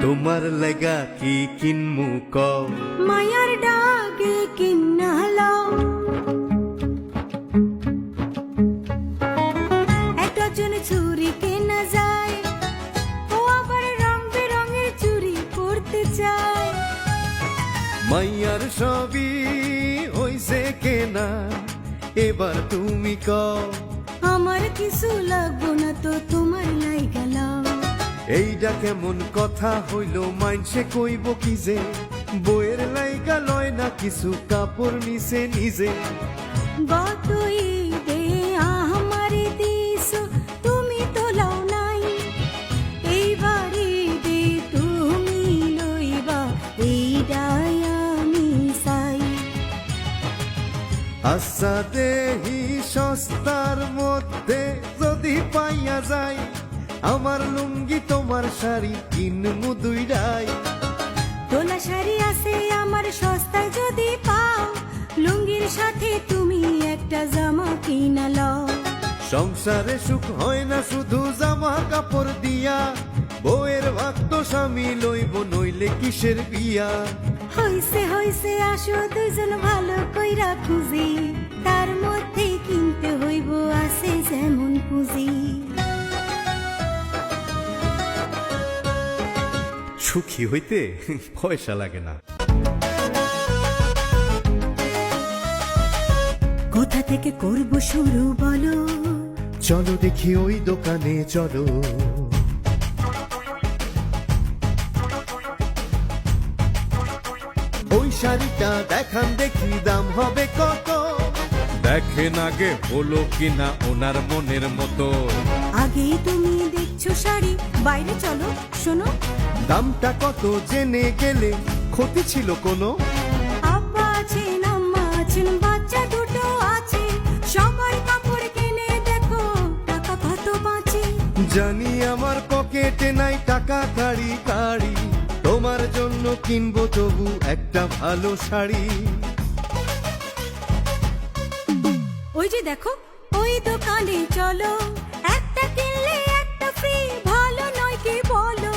তোমার লাগা কি কিনমু কও মায়ার ডাকে কিন্নালো এক ডজন চুরি কেনা যায় ও আবার রং বেরঙের চুরি পরতে চায় মাইয়ার সবই হইছে কেনা এবার তুমি কও আমার কিছু লাগবো না তো তোমার লাইগা লাও এইটা কেমন কথা হইল মাইনসে কইব কি যে বইয়ের লাইগা লয় না কিছু কাপড় নিছে নিজে গত ঈদে আমারে দিছো তুমি তো লাও নাই এইবার ঈদে তুমি লইবা এইটাই আমি চাই আচ্ছা দেহি সস্তার মধ্যে যদি পাইয়া যায় আমার লুঙ্গি তোমার শাড়ি কিনমু দুইটাই তোলা শাড়ি আছে আমার সস্তায় যদি পাও লুঙ্গির সাথে তুমি একটা জামা কিনা লও সংসারে সুখ হয় না শুধু জামা কাপড় দিয়া বউয়ের ভাগ তো স্বামী লইব নইলে কিসের বিয়া হইছে হইছে আসো দুজন ভালো কইরা খুঁজি তার মধ্যে কিনতে হইব আছে যেমন পুঁজি সুখী হইতে পয়সা লাগে না কোথা থেকে করব শুরু বলো চলো দেখি ওই দোকানে চলো ওই শাড়িটা দেখান দেখি দাম হবে কত দেখেন আগে হলো কিনা ওনার মনের মতো আগেই তুমি দেখছো শাড়ি বাইরে চলো শোনো দামটা কত জেনে গেলে ক্ষতি ছিল কোনো আব্বা আছেন আম্মা আছেন বাচ্চা দুটো আছে সবার কাপড় কিনে দেখো টাকা কত বাঁচে জানি আমার পকেটে নাই টাকা কাড়ি কাড়ি তোমার জন্য কিনবো তবু একটা ভালো শাড়ি ওই যে দেখো ওই দোকানে চলো একটা কিনলে একটা ফ্রি ভালো নয় কি বলো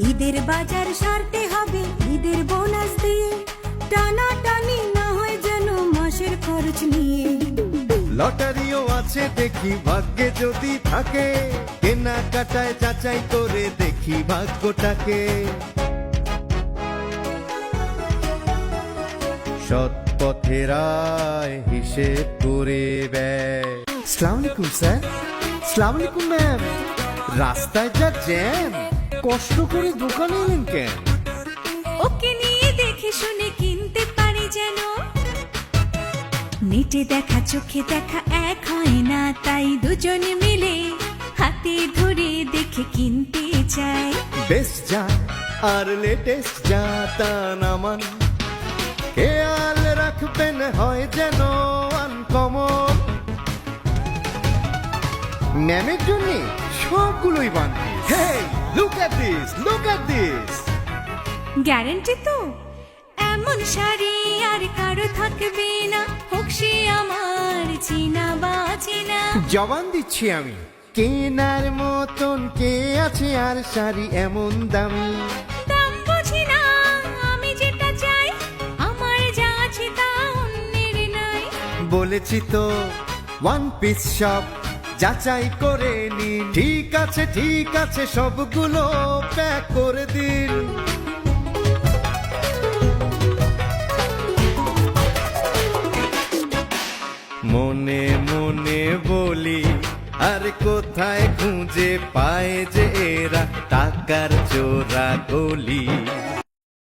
ঈদের বাজার সারতে হবে ঈদের বোনাস দিয়ে টানা টানি না হয় যেন মাসের খরচ নিয়ে লটারিও আছে দেখি ভাগ্যে যদি থাকে কেনাকাটায় যাচাই করে দেখি ভাগ্যটাকে সৎ পথের আয় হিসেব করে ব্যয় আসসালামু আলাইকুম স্যার আসসালামু আলাইকুম ম্যাম রাস্তায় যা জ্যাম কষ্ট করে দোকানে এলেন কেন ওকে নিয়ে দেখে শুনে কিনতে পারি যেন নেটে দেখা চোখে দেখা এক হয় না তাই দুজনে মিলে হাতে ধরে দেখে কিনতে চাই বেস্ট যা আর লেটেস্ট যা তা নামান খেয়াল রাখবেন হয় যেন আনকমন ম্যামের জন্য সবগুলোই বানবি হেই লুক এট দিস গ্যারান্টি তো এমন শাড়ি আর কারো থাকবে না হোক সে আমার চিনা বা চিনা জবান দিচ্ছি আমি কেনার মতন কে আছে আর শাড়ি এমন দামি দাম বুঝি না আমি যেটা চাই আমার যা আছে তা অন্যের নাই বলেছি তো ওয়ান পিস শপ যাচাই করে নিন ঠিক আছে সবগুলো প্যাক করে দিন মনে মনে বলি আর কোথায় খুঁজে পায় যে এরা টাকার চোরা গলি